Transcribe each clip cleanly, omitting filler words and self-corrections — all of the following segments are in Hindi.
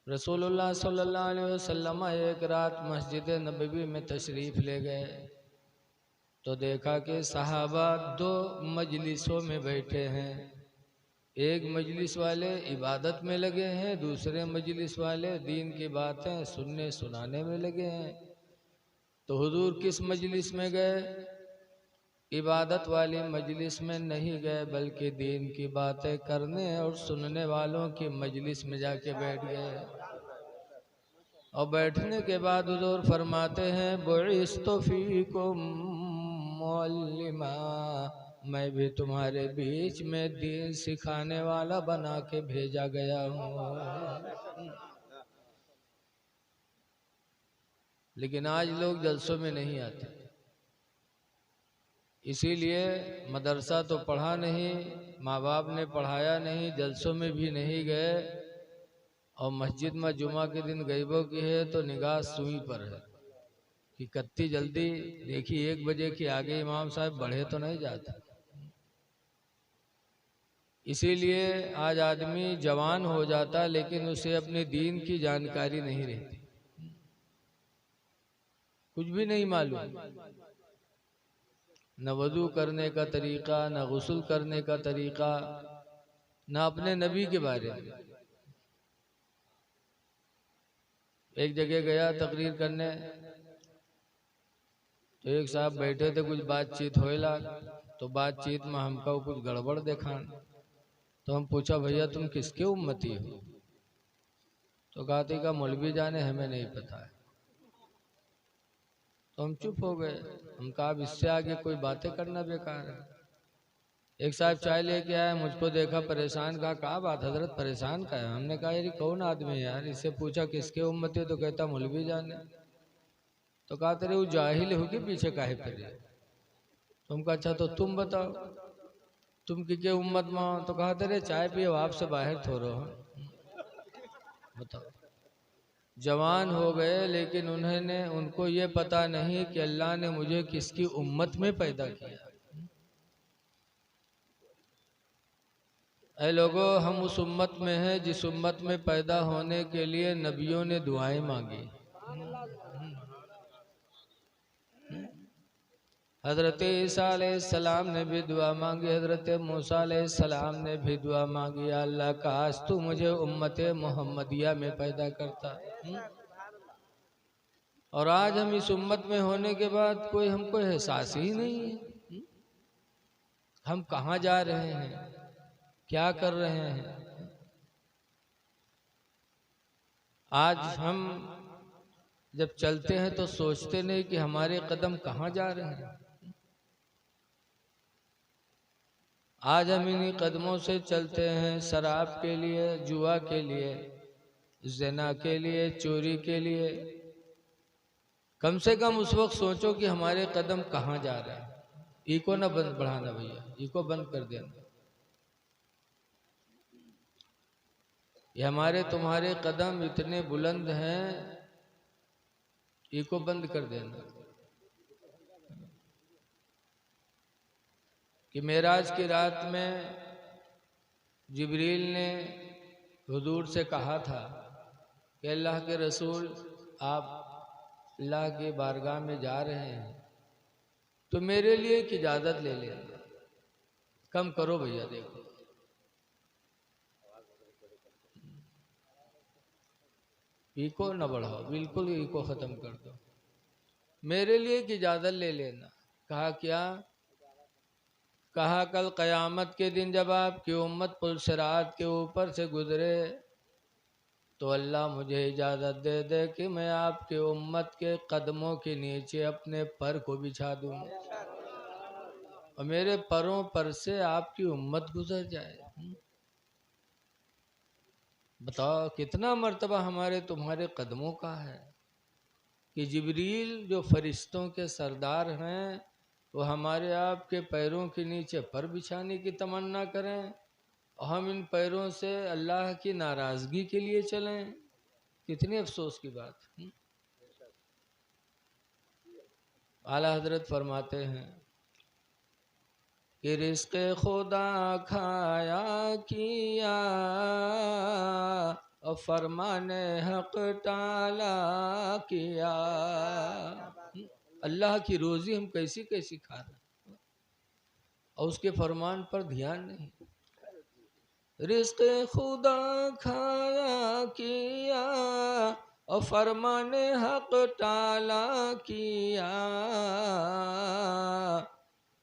रसूलुल्लाह सल्लल्लाहु अलैहि वसल्लम एक रात मस्जिद नबवी में तशरीफ़ ले गए तो देखा कि सहाबा दो मजलिसों में बैठे हैं। एक मजलिस वाले इबादत में लगे हैं, दूसरे मजलिस वाले दीन की बातें सुनने सुनाने में लगे हैं। तो हुजूर किस मजलिस में गए? इबादत वाली मजलिस में नहीं गए, बल्कि दीन की बातें करने और सुनने वालों की मजलिस में जाके बैठ गए। और बैठने के बाद हुजूर फरमाते हैं बुइस्तु फीकुम मुअल्लिमा, मैं भी तुम्हारे बीच में दीन सिखाने वाला बना के भेजा गया हूँ। लेकिन आज लोग जलसों में नहीं आते, इसीलिए मदरसा तो पढ़ा नहीं, माँ बाप ने पढ़ाया नहीं, जलसों में भी नहीं गए, और मस्जिद में जुमा के दिन गईबों की है तो निगाह सुई पर है कि कत्ती जल्दी देखी 1 बजे के आगे इमाम साहब बढ़े तो नहीं जाते। इसीलिए आज आदमी जवान हो जाता लेकिन उसे अपने दीन की जानकारी नहीं रहती, कुछ भी नहीं मालूम, न वजू करने का तरीका, न गुस्ल करने का तरीका, न अपने नबी के बारे में। एक जगह गया तकरीर करने तो एक साहब बैठे थे, कुछ बातचीत होएला तो बातचीत में हमको कुछ गड़बड़ देखा। तो हम पूछा भैया तुम किसके उम्मती हो? तो कहते का मौलवी जाने, हमें नहीं पता है। तो हम चुप हो गए। हम कहा अब इससे आगे कोई बातें करना बेकार है। एक साहब चाय लेके आया, मुझको देखा परेशान, कहा बात हजरत परेशान का है? हमने कहा यार कौन आदमी है यार? इससे पूछा किसके उम्मती है तो कहता मौलवी जाने। तो कहा तेरे वो जाहिल हो के पीछे काहे फिर? तुम कहा अच्छा तो तुम बताओ तुम किसके उम्मत में हो? तो कहा तेरे चाय पिए आपसे बाहर थोड़ो हो। बताओ, जवान हो गए लेकिन उन्होंने उनको ये पता नहीं कि अल्लाह ने मुझे किसकी उम्मत में पैदा किया। ऐ लोगों, हम उस उम्मत में हैं जिस उम्मत में पैदा होने के लिए नबियों ने दुआएं मांगी। हजरत ईसा अलैहिस्सलाम ने भी दुआ मांगी, हजरत मूसा अलैहिस्सलाम ने भी दुआ मांगी, अल्लाह काश तू मुझे उम्मत मोहम्मदिया में पैदा करता। और आज हम इस उम्मत में होने के बाद कोई हमको एहसास ही नहीं है हम कहाँ जा रहे हैं, क्या कर रहे हैं। आज हम जब चलते हैं तो सोचते नहीं कि हमारे कदम कहाँ जा रहे हैं। आज हम इन्हीं कदमों से चलते हैं, शराब के लिए, जुआ के लिए, ज़िना के लिए, चोरी के लिए। कम से कम उस वक्त सोचो कि हमारे कदम कहाँ जा रहे हैं। इको ना बंद बढ़ाना भैया, इको बंद कर देना। ये हमारे तुम्हारे कदम इतने बुलंद हैं, इको बंद कर देना। कि मेराज की रात में जिब्रील ने हुजूर से कहा था कि अल्लाह के रसूल आप अल्लाह की बारगाह में जा रहे हैं तो मेरे लिए एक इजाज़त ले लेना। कम करो भैया, देखो इको न बढ़ाओ, बिल्कुल इको ख़त्म कर दो। मेरे लिए एक इजाज़त ले लेना। कहा क्या? कहा कल क़यामत के दिन जब आपकी उम्मत पुल सिरात के ऊपर से गुजरे तो अल्लाह मुझे इजाज़त दे दे कि मैं आपके उम्मत के कदमों के नीचे अपने पर को बिछा दूँ और मेरे परों पर से आपकी उम्मत गुजर जाए। बताओ कितना मर्तबा हमारे तुम्हारे कदमों का है कि जिब्रील जो फरिश्तों के सरदार हैं वो हमारे आपके पैरों के नीचे पर बिछाने की तमन्ना करें और हम इन पैरों से अल्लाह की नाराज़गी के लिए चलें। कितनी अफसोस की बात। आला हजरत फरमाते हैं कि रिज़्क़े खुदा खाया किया और फरमाने हक ताला किया। अल्लाह की रोजी हम कैसी कैसी खा रहे हैं और उसके फरमान पर ध्यान नहीं। रिज़्क़ खुदा खाया किया और फरमाने हक ताला किया।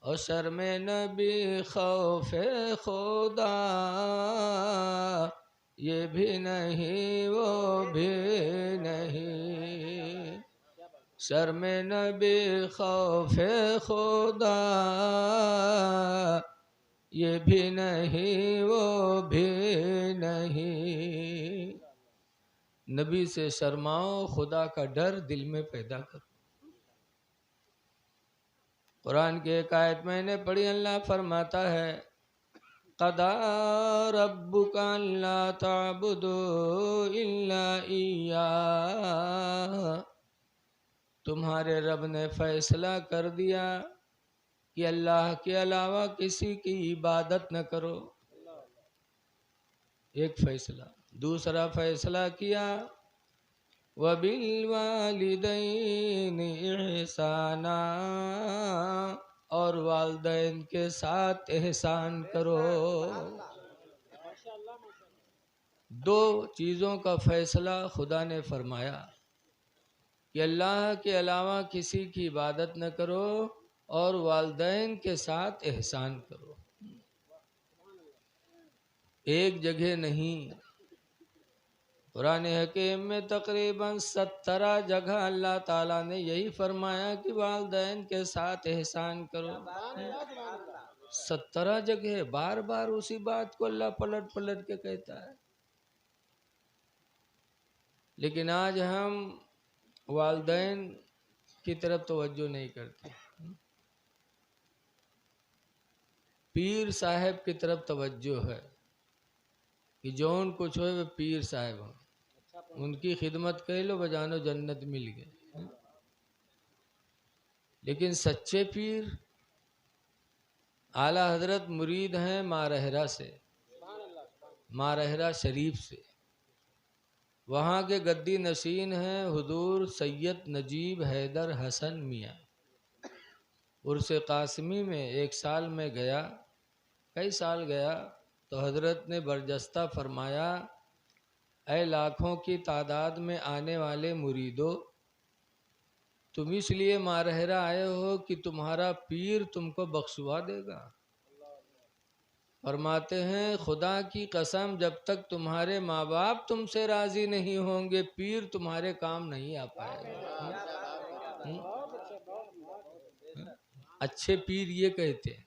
और शर्म नबी खौफे खुदा ये भी नहीं वो भी नहीं। शर्म नबी खौफे खुदा ये भी नहीं वो भी नहीं। नबी से शर्माओ, खुदा का डर दिल में पैदा करो। कुरान की एक आयत मैंने पढ़ी, अल्लाह फरमाता है क़दा रब्बुका अल्ला ताबुदू इल्ला इय्याह। तुम्हारे रब ने फैसला कर दिया कि अल्लाह के अलावा किसी की इबादत न करो। एक फैसला। दूसरा फैसला किया वबिल वालिदैनि इहसाना, और वालिदैन के साथ एहसान करो। दो चीज़ों का फैसला खुदा ने फरमाया कि अल्लाह के अलावा किसी की इबादत न करो और वालिदैन के साथ एहसान करो। एक जगह नहीं, कुरान हकीम में तकरीबन 17 जगह अल्लाह ताला ने यही फरमाया कि वालिदैन के साथ एहसान करो। 17 जगह बार बार उसी बात को अल्लाह पलट पलट के कहता है। लेकिन आज हम वालिदैन की तरफ तवज्जो नहीं करते, पीर साहब की तरफ तवज्जो है कि जौन कुछ हो वे पीर साहब हो, उनकी खिदमत कर लो बजानो जन्नत मिल गए। लेकिन सच्चे पीर आला हजरत मुरीद हैं मारहरा से, मारहरा शरीफ से। वहाँ के गद्दी नशीन हैं हुजूर सैयद नजीब हैदर हसन मियाँ। उर्स कासमी में एक साल में गया, कई साल गया, तो हजरत ने बरजस्ता फरमाया ऐ लाखों की तादाद में आने वाले मुरीदों, तुम इसलिए मारहरा आए हो कि तुम्हारा पीर तुमको बख्शवा देगा। फरमाते हैं खुदा की कसम जब तक तुम्हारे माँ बाप तुमसे राजी नहीं होंगे पीर तुम्हारे काम नहीं आ पाएगा। अच्छे पीर ये कहते हैं।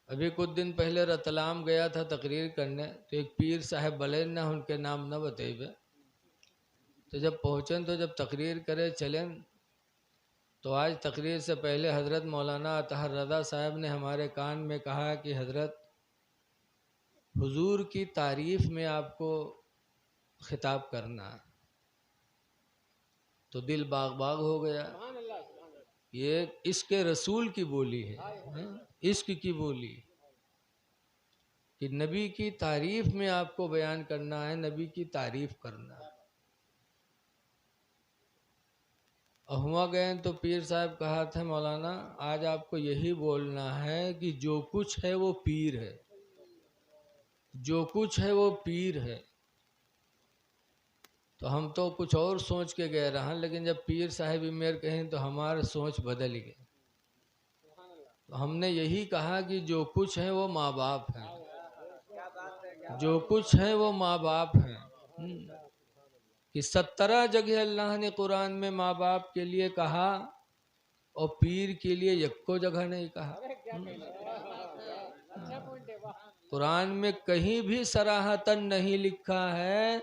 अभी कुछ दिन पहले रतलाम गया था तकरीर करने, तो एक पीर साहब भले ना उनके नाम न बतेबे, तो जब पहुँचन तो जब तकरीर करे चलें, तो आज तकरीर से पहले हज़रत मौलाना अतहर रज़ा साहब ने हमारे कान में कहा कि हज़रत हुजूर की तारीफ़ में आपको खिताब करना, तो दिल बाग बाग हो गया। ये इश्क़ रसूल की बोली है, इश्क़ की बोली कि नबी की तारीफ़ में आपको बयान करना है, नबी की तारीफ़ करना। और हुआ गए तो पीर साहब कहा था मौलाना आज आपको यही बोलना है कि जो कुछ है वो पीर है, जो कुछ है वो पीर है। तो हम तो कुछ और सोच के गए रहा, लेकिन जब पीर साहब मेरे कहें तो हमारा सोच बदल गई। तो हमने यही कहा कि जो कुछ है वो माँ बाप हैं, जो कुछ है वो माँ बाप हैं। कि 17 जगह अल्लाह ने कुरान में माँ बाप के लिए कहा और पीर के लिए यक्को जगह नहीं कहा। कुरान में कहीं भी सराहतन नहीं लिखा है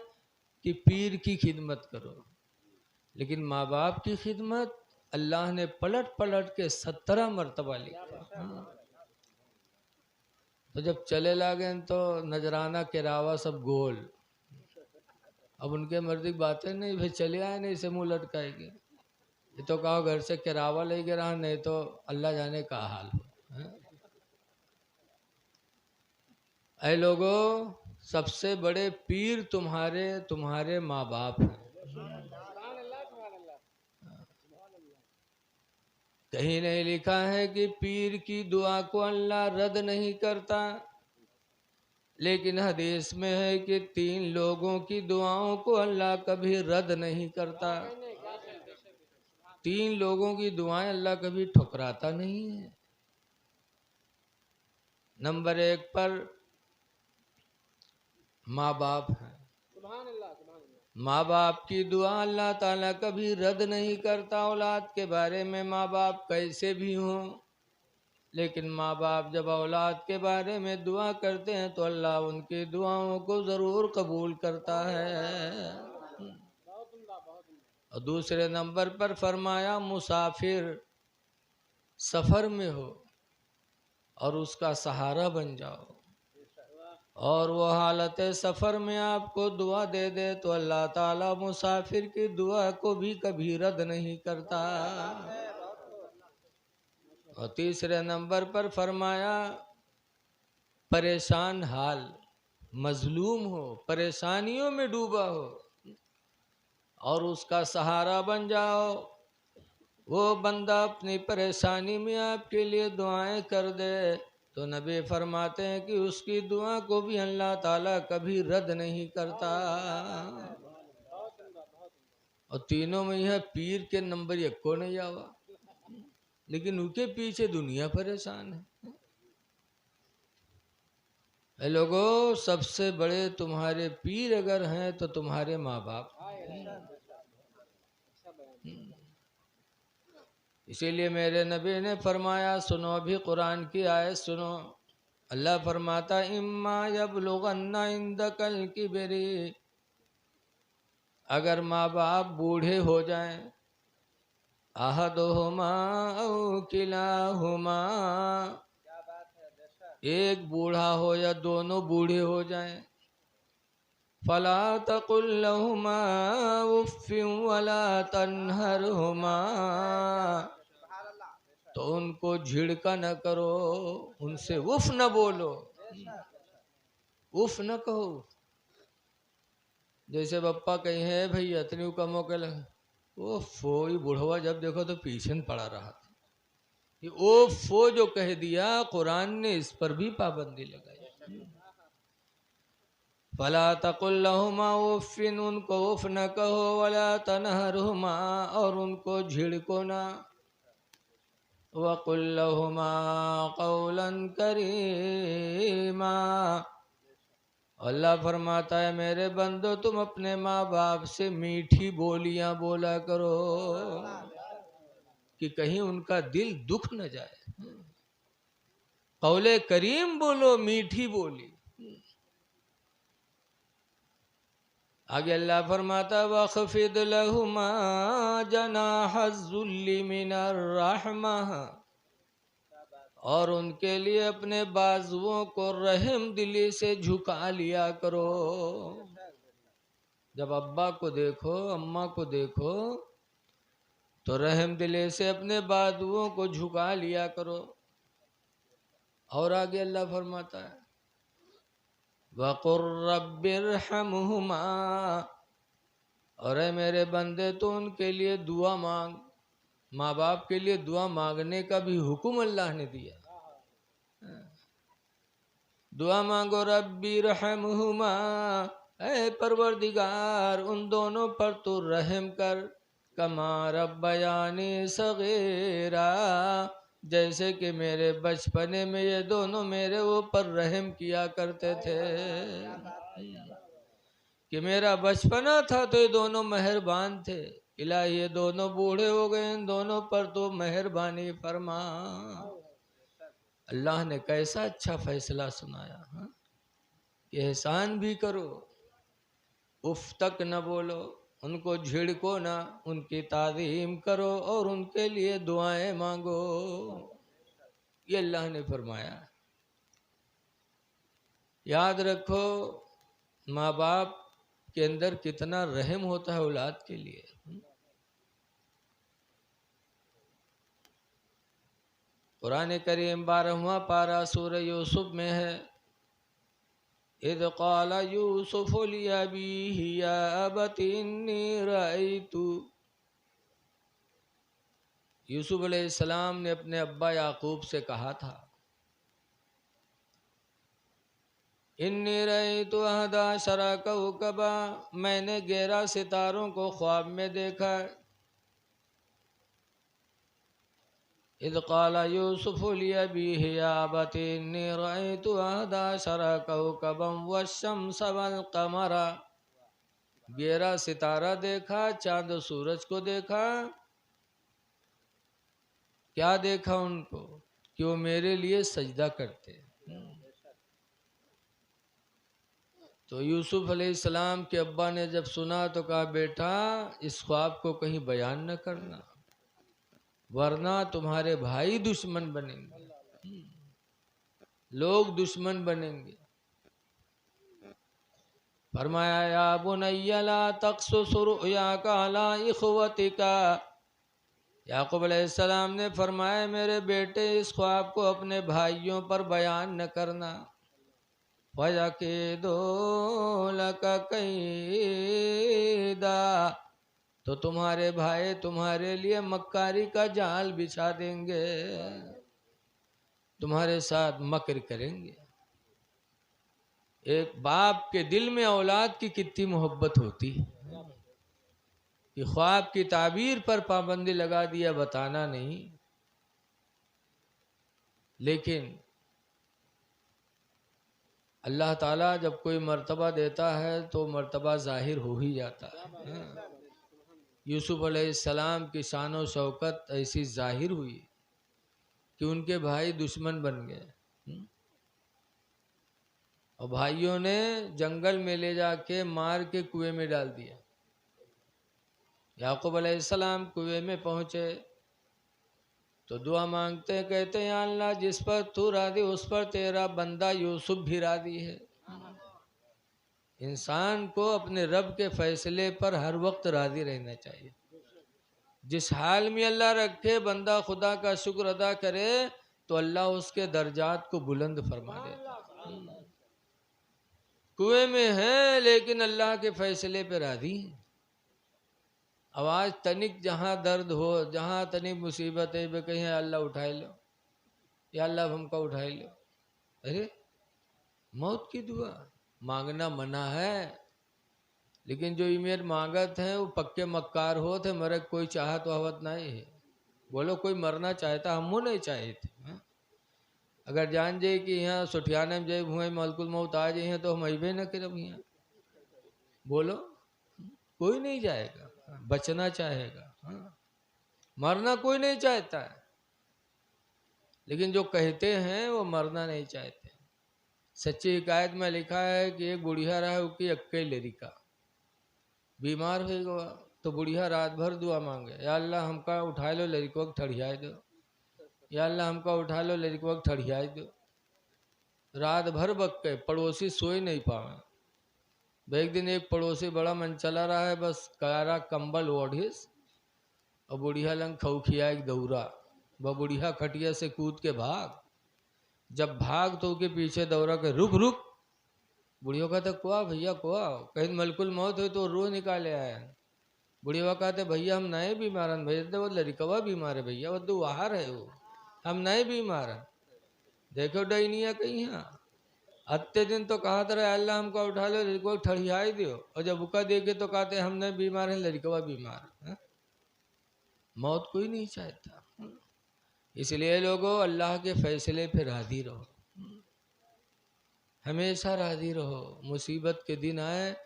कि पीर की खिदमत करो, लेकिन माँ बाप की खिदमत अल्लाह ने पलट पलट के 17 मरतबा लिखा। तो जब चले लागे तो नजराना किरावा सब गोल, अब उनके मर्जी की बातें नहीं, भाई चले आए नहीं से मुँह लटकाएगी। ये तो कहो घर से किरावा ले के रहा, नहीं तो अल्लाह जाने का हाल हो। ऐ लोगों, सबसे बड़े पीर तुम्हारे माँ बाप हैं। कहीं नहीं लिखा है कि पीर की दुआ को अल्लाह रद्द नहीं करता, लेकिन हदीस में है कि 3 लोगों की दुआओं को अल्लाह कभी रद्द नहीं करता। 3 लोगों की दुआएं अल्लाह कभी ठुकराता नहीं है। नंबर 1 पर माँ बाप है। माँ बाप की दुआ अल्लाह ताला कभी रद्द नहीं करता। औलाद के बारे में माँ बाप कैसे भी हों, लेकिन माँ बाप जब औलाद के बारे में दुआ करते हैं तो अल्लाह उनकी दुआओं को जरूर कबूल करता है। और दूसरे नंबर पर फरमाया, मुसाफिर सफर में हो और उसका सहारा बन जाओ, और वो हालत सफ़र में आपको दुआ दे दे तो अल्लाह ताला मुसाफिर की दुआ को भी कभी रद्द नहीं करता। और तीसरे नंबर पर फरमाया, परेशान हाल, मजलूम हो, परेशानियों में डूबा हो और उसका सहारा बन जाओ। वो बंदा अपनी परेशानी में आपके लिए दुआएं कर दे तो नबी फरमाते हैं कि उसकी दुआ को भी अल्लाह ताला कभी रद्द नहीं करता। और तीनों में यह पीर के नंबर 1 को नहीं आवा, लेकिन उनके पीछे दुनिया परेशान है। लोगों, सबसे बड़े तुम्हारे पीर अगर हैं तो तुम्हारे माँ बाप। इसीलिए मेरे नबी ने फरमाया, सुनो अभी कुरान की आयत सुनो। अल्लाह फरमाता, इम्मा यबलुगन्ना इंदकल किबरी, अगर माँ बाप बूढ़े हो जाएं, अहदुहुमा औ किलाहुमा, एक बूढ़ा हो या दोनों बूढ़े हो जाएं, फला तकुल लहुमा उफ्फिन वला तन्हरहुमा, तो उनको झिड़का न करो, उनसे उफ न बोलो, उफ न कहो। जैसे बप्पा कहीं है भैया इतनी का मौके लगे, ओ फोई बुढ़वा जब देखो तो पीछे पड़ा रहा था। ये ओ फो जो कह दिया, कुरान ने इस पर भी पाबंदी लगाई। फला तकुल्लहुमा उफ्फिन, उनको उफ न कहो, वला तनहरुमा, और उनको झिड़को ना, वकुल्लहुमा कौलन करीमा। अल्लाह फरमाता है, मेरे बंदो तुम अपने माँ बाप से मीठी बोलियां बोला करो कि कहीं उनका दिल दुख न जाए। कौले करीम बोलो, मीठी बोली। आगे अल्लाह फरमाता, वख़फ़िद लहुमा जनाहज़्ज़ुल्लि मिनर रहमह, और उनके लिए अपने बाजुओं को रहम दिली से झुका लिया करो। जब अब्बा को देखो, अम्मा को देखो, तो रहम दिले से अपने बाजुओं को झुका लिया करो। और आगे अल्लाह फरमाता है, वक़ुर रब्बिरहमहुमा, और मेरे बंदे तो उनके लिए दुआ मांग। माँ बाप के लिए दुआ मांगने का भी हुक्म अल्लाह ने दिया। दुआ मांगो, रब्बी रहमहुमा, ऐ परवरदिगार उन दोनों पर तू रहम कर, कमा रब्बयानी सगीरा, जैसे कि मेरे बचपने में ये दोनों मेरे ऊपर रहम किया करते थे। कि मेरा बचपना था तो ये दोनों मेहरबान थे, इलाही ये दोनों बूढ़े हो गए, इन दोनों पर तो मेहरबानी फरमा। अल्लाह ने कैसा अच्छा फैसला सुनाया। हाँ? कि एहसान भी करो, उफ तक न बोलो, उनको झिड़को ना, उनकी ताज़ीम करो और उनके लिए दुआएं मांगो। ये अल्लाह ने फरमाया। याद रखो, माँ बाप के अंदर कितना रहम होता है औलाद के लिए। कुरान करीम 12वां पारा सूरह यूसुफ में है, इज़ क़ाल यूसुफ़ लिअबीही या अबति इन्नी रअयतु। यूसुफ अलैहिस्सलाम ने अपने अब्बा याकूब से कहा था, इन्नी रअयतु अहदा अशरा कौकबा, मैंने 11 सितारों को ख्वाब में देखा। इज़ क़ाल यूसुफ़ लिअबीही या अबति इन्नी रअयतु अहदा अशरा कौकबन वश्शम्स वल क़मरा, 11 सितारा देखा, चाँद और सूरज को देखा। क्या देखा उनको? कि वो मेरे लिए सजदा करते। तो यूसुफ अलैहिस्सलाम के अब्बा ने जब सुना तो कहा, बेटा इस ख्वाब को कहीं बयान न करना, वरना तुम्हारे भाई दुश्मन बनेंगे, लोग दुश्मन बनेंगे। फरमाया, या बुनय्या ला तक़्सुस रुअयाका अला इख़वतिका। याकूब अलैहिस्सलाम ने फरमाया, मेरे बेटे इस ख्वाब को अपने भाइयों पर बयान न करना। फयकीदू लका कैदा, तो तुम्हारे भाई तुम्हारे लिए मक्कारी का जाल बिछा देंगे, तुम्हारे साथ मकर करेंगे। एक बाप के दिल में औलाद की कितनी मोहब्बत होती है कि ख्वाब की ताबीर पर पाबंदी लगा दिया, बताना नहीं। लेकिन अल्लाह ताला जब कोई मर्तबा देता है तो मर्तबा जाहिर हो ही जाता है। यूसुफ अलैहिस्सलाम की शान और शौकत ऐसी जाहिर हुई कि उनके भाई दुश्मन बन गए और भाइयों ने जंगल में ले जाके मार के कुएं में डाल दिया। याकूब अलैहिस्सलाम कुएं में पहुंचे तो दुआ मांगते हैं, कहते हैं, या अल्लाह जिस पर तू राजी उस पर तेरा बंदा यूसुफ भी राजी है। इंसान को अपने रब के फैसले पर हर वक्त राजी रहना चाहिए। जिस हाल में अल्लाह रखे बंदा खुदा का शुक्र अदा करे तो अल्लाह उसके दर्जात को बुलंद फरमा देता। कुएं में है लेकिन अल्लाह के फैसले पे राजी है। आवाज तनिक जहाँ दर्द हो, जहाँ तनिक मुसीबत है, वे कहीं अल्लाह उठाए लो, या अल्लाह हमको उठाए लो। अरे मौत की दुआ मांगना मना है, लेकिन जो इमेर मांगत है वो पक्के मक्कार हो थे, मरे कोई चाहत वहवत नहीं है। बोलो कोई मरना चाहता, हमू नहीं चाहे थे। अगर जान जाए कि यहाँ सुठियाने में जाए भुए मलकुल मौत आ जाए तो हम अबे न करब यहाँ। बोलो कोई नहीं जाएगा, बचना चाहेगा। मरना कोई नहीं चाहता है, लेकिन जो कहते हैं वो मरना नहीं चाहते। सच्ची हिकायत में लिखा है कि एक बुढ़िया रहा उसकी अक्के लड़का बीमार हो गया तो बुढ़िया रात भर दुआ मांगे, या अल्लाह हमका उठा लो लड़कों को ठड़िया दो, या अल्लाह हमका उठा लो लड़कों को ठड़िया दो। रात भर बक के पड़ोसी सोए नहीं पावे। एक दिन एक पड़ोसी बड़ा मन चला रहा है, बस कारा कंबल ओढ़िस और बुढ़िया लंग खौखिया एक दौरा। वह बुढ़िया खटिया से कूद के भाग, जब भाग तो उसके पीछे दौरा के रुक रुक। बुढ़िया कहते कुआ भैया कुआ, कहीं मलकुल मौत हो तो रो निकाले आया। बुढ़िया कहते भैया हम नए बीमार हैं। भैया वो लड़कवा बीमार है भैया, वो तो बाहर है, वो हम नए बीमार हैं। देखो डैनिया कहीं यहाँ अत्ते दिन तो कहा था अल्लाह हमको उठा लो लड़को ठड़ियाई दो, और जब बुका देखे तो कहते हम नहीं बीमार हैं, लड़कवा बीमार है। मौत कोई नहीं चाहता। इसलिए लोगों अल्लाह के फैसले पे राजी रहो, हमेशा राजी रहो। मुसीबत के दिन आए,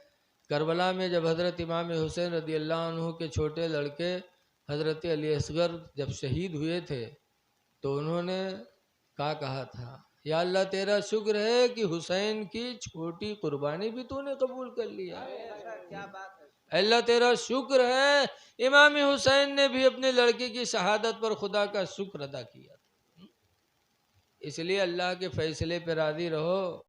करबला में जब हज़रत इमाम हुसैन रदी अल्लाह अन्हु के छोटे लड़के हज़रत अली असगर जब शहीद हुए थे तो उन्होंने क्या कहा था, या अल्लाह तेरा शुक्र है कि हुसैन की छोटी कुर्बानी भी तूने कबूल कर लिया। अल्लाह तेरा शुक्र है इमाम हुसैन ने भी अपने लड़के की शहादत पर खुदा का शुक्र अदा किया। इसलिए अल्लाह के फैसले पर राजी रहो।